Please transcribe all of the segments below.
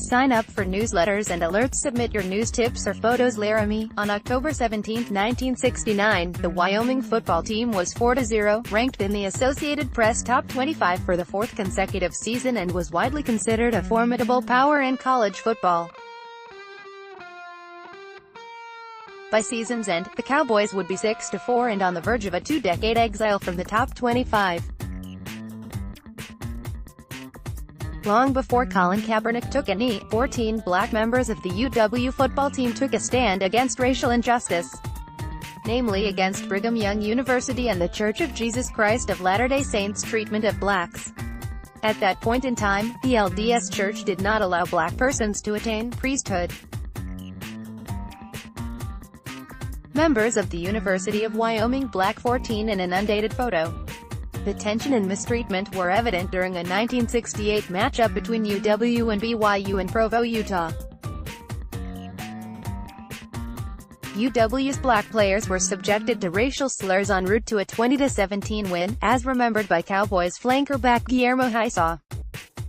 Sign up for newsletters and alerts. Submit your news, tips, or photos. LARAMIE. On October 17, 1969, the Wyoming football team was 4-0, ranked in the Associated Press Top 25 for the fourth consecutive season, and was widely considered a formidable power in college football. By season's end, the Cowboys would be 6-4 and on the verge of a two-decade exile from the top 25. Long before Colin Kaepernick took a knee, 14 black members of the UW football team took a stand against racial injustice, namely against Brigham Young University and the Church of Jesus Christ of Latter-day Saints' treatment of blacks. At that point in time, the LDS Church did not allow black persons to attain priesthood. Members of the University of Wyoming, Black 14 in an undated photo. The tension and mistreatment were evident during a 1968 matchup between UW and BYU in Provo, Utah. UW's black players were subjected to racial slurs en route to a 20-17 win, as remembered by Cowboys flanker-back Guillermo Hisaw.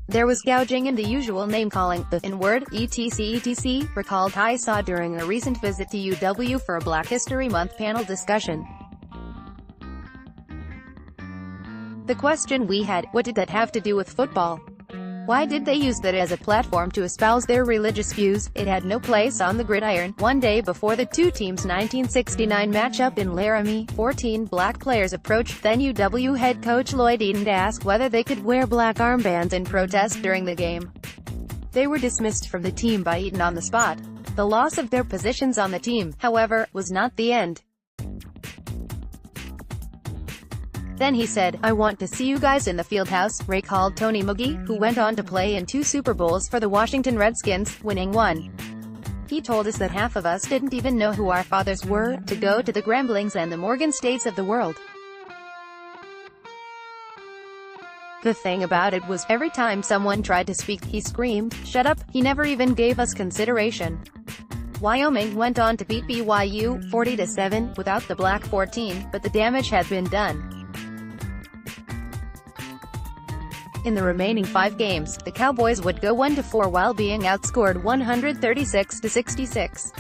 There was gouging and the usual name-calling, the N-word, etc., recalled Hisaw during a recent visit to UW for a Black History Month panel discussion. The question we had, what did that have to do with football? Why did they use that as a platform to espouse their religious views? It had no place on the gridiron. One day before the two teams' 1969 matchup in LARAMIE, 14 black players approached then UW head coach Lloyd Eaton to ask whether they could wear black armbands in protest during the game. They were dismissed from the team by Eaton on the spot. The loss of their positions on the team, however, was not the end. Then he said, "I want to see you guys in the fieldhouse," recalled Tony Moogie, who went on to play in 2 Super Bowls for the Washington Redskins, winning one. He told us that half of us didn't even know who our fathers were, to go to the Gramblings and the Morgan States of the world. The thing about it was, every time someone tried to speak, he screamed, "Shut up." He never even gave us consideration. Wyoming went on to beat BYU, 40-7, without the Black 14, but the damage had been done. In the remaining 5 games, the Cowboys would go 1-4 while being outscored 136-66.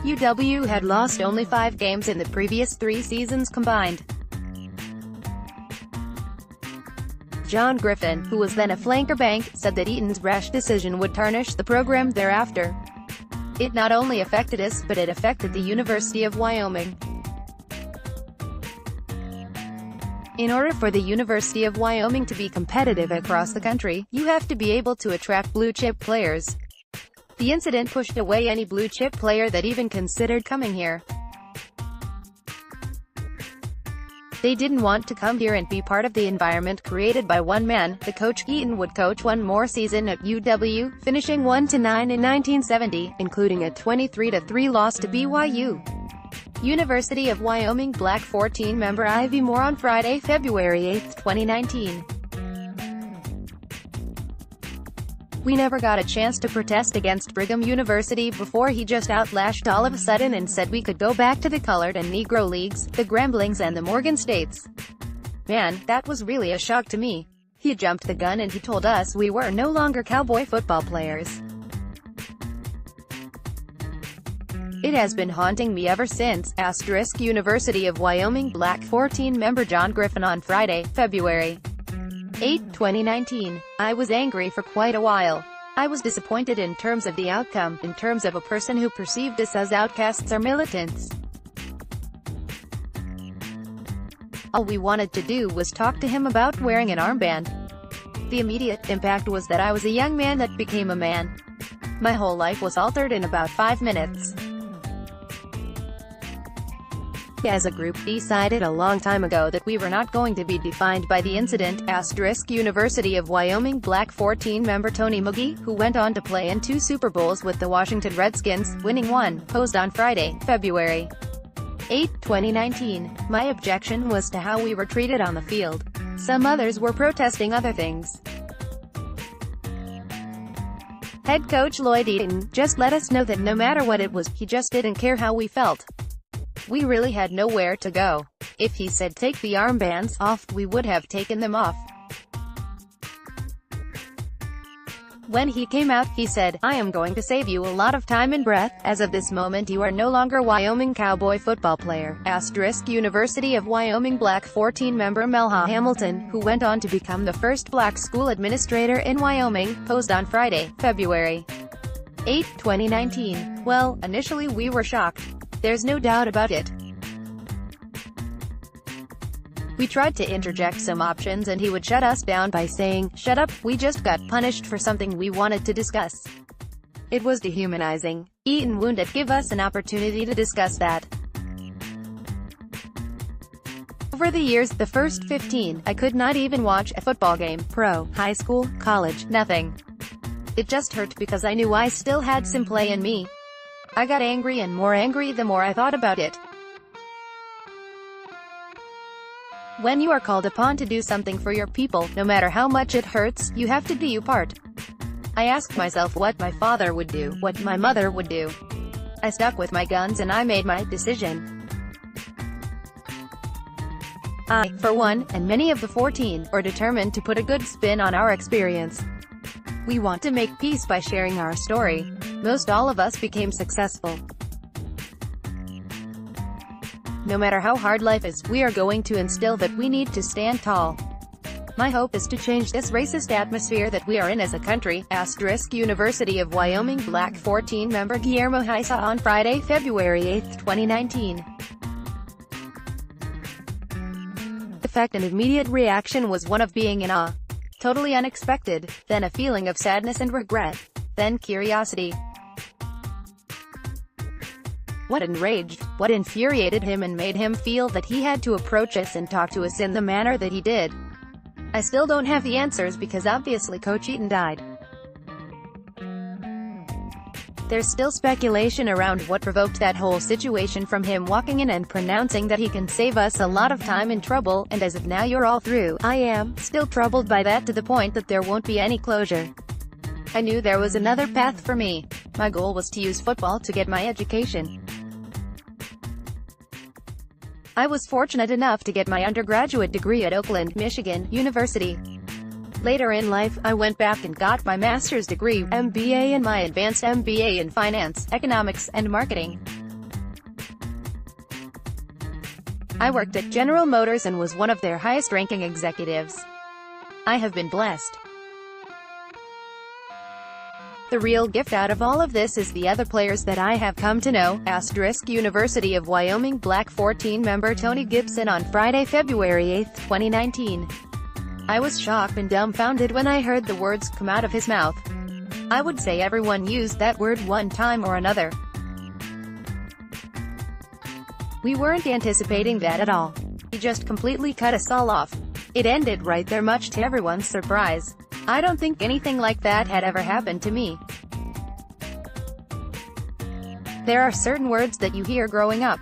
UW had lost only 5 games in the previous 3 seasons combined. John Griffin, who was then a flanker bank, said that Eaton's rash decision would tarnish the program thereafter. "It not only affected us, but it affected the University of Wyoming. In order for the University of Wyoming to be competitive across the country, you have to be able to attract blue-chip players." The incident pushed away any blue-chip player that even considered coming here. They didn't want to come here and be part of the environment created by one man, the coach. Eaton would coach one more season at UW, finishing 1-9 in 1970, including a 23-3 loss to BYU. University of Wyoming Black 14 member Ivy Moore on Friday, February 8, 2019. "We never got a chance to protest against Brigham University before he just outlashed all of a sudden and said we could go back to the colored and Negro leagues, the Gramblings and the Morgan States. Man, that was really a shock to me. He jumped the gun and he told us we were no longer Cowboy football players. It has been haunting me ever since." University of Wyoming Black 14 member John Griffin on Friday, February 8, 2019. "I was angry for quite a while. I was disappointed in terms of the outcome, in terms of a person who perceived us as outcasts or militants. All we wanted to do was talk to him about wearing an armband. The immediate impact was that I was a young man that became a man. My whole life was altered in about 5 minutes. As a group, decided a long time ago that we were not going to be defined by the incident." University of Wyoming Black 14 member Tony Moogie, who went on to play in 2 Super Bowls with the Washington Redskins, winning one, posed on Friday, February 8, 2019. "My objection was to how we were treated on the field. Some others were protesting other things. Head coach Lloyd Eaton just let us know that no matter what it was, he just didn't care how we felt. We really had nowhere to go. If he said take the armbands off, we would have taken them off. When he came out, he said, "I am going to save you a lot of time and breath. As of this moment you are no longer Wyoming Cowboy football player." University of Wyoming Black 14 member Melha Hamilton, who went on to become the first black school administrator in Wyoming, posed on Friday, February 8, 2019. "Well, initially we were shocked. There's no doubt about it. We tried to interject some options and he would shut us down by saying, 'Shut up, we just got punished for something we wanted to discuss.' It was dehumanizing. Eaten wounded. Give us an opportunity to discuss that." Over the years, the first 15, I could not even watch a football game, pro, high school, college, nothing. It just hurt because I knew I still had some play in me. I got angry and more angry the more I thought about it. When you are called upon to do something for your people, no matter how much it hurts, you have to do your part. I asked myself what my father would do, what my mother would do. I stuck with my guns and I made my decision. I, for one, and many of the 14, are determined to put a good spin on our experience. We want to make peace by sharing our story. Most all of us became successful. No matter how hard life is, we are going to instill that we need to stand tall. My hope is to change this racist atmosphere that we are in as a country. University of Wyoming Black 14 member Guillermo Haisa on Friday, February 8, 2019. The fact and immediate reaction was one of being in awe. Totally unexpected. Then a feeling of sadness and regret. Then curiosity. What enraged, what infuriated him and made him feel that he had to approach us and talk to us in the manner that he did? I still don't have the answers because obviously Coach Eaton died. There's still speculation around what provoked that whole situation, from him walking in and pronouncing that he can save us a lot of time and trouble, and as of now you're all through. I am still troubled by that, to the point that there won't be any closure. I knew there was another path for me. My goal was to use football to get my education. I was fortunate enough to get my undergraduate degree at Oakland, Michigan, University. Later in life, I went back and got my master's degree, MBA, and my advanced MBA in finance, economics, and marketing. I worked at General Motors and was one of their highest-ranking executives. I have been blessed. The real gift out of all of this is the other players that I have come to know. University of Wyoming Black 14 member Tony Gibson on Friday, February 8, 2019. I was shocked and dumbfounded when I heard the words come out of his mouth. I would say everyone used that word one time or another. We weren't anticipating that at all. He just completely cut us all off. It ended right there, much to everyone's surprise. I don't think anything like that had ever happened to me. There are certain words that you hear growing up.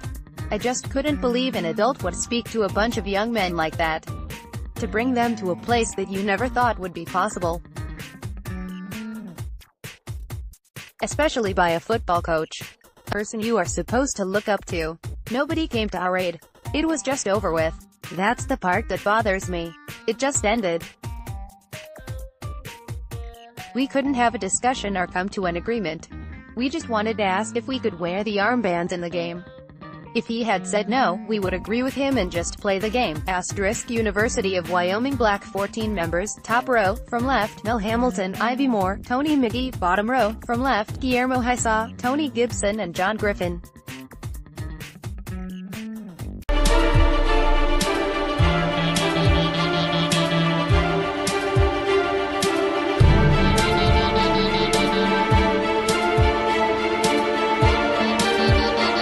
I just couldn't believe an adult would speak to a bunch of young men like that. To bring them to a place that you never thought would be possible. Especially by a football coach. A person you are supposed to look up to. Nobody came to our aid. It was just over with. That's the part that bothers me. It just ended. We couldn't have a discussion or come to an agreement. We just wanted to ask if we could wear the armbands in the game. If he had said no, we would agree with him and just play the game. University of Wyoming Black 14 members, top row, from left, Mel Hamilton, Ivy Moore, Tony McGee, bottom row, from left, Guillermo Haisa, Tony Gibson and John Griffin.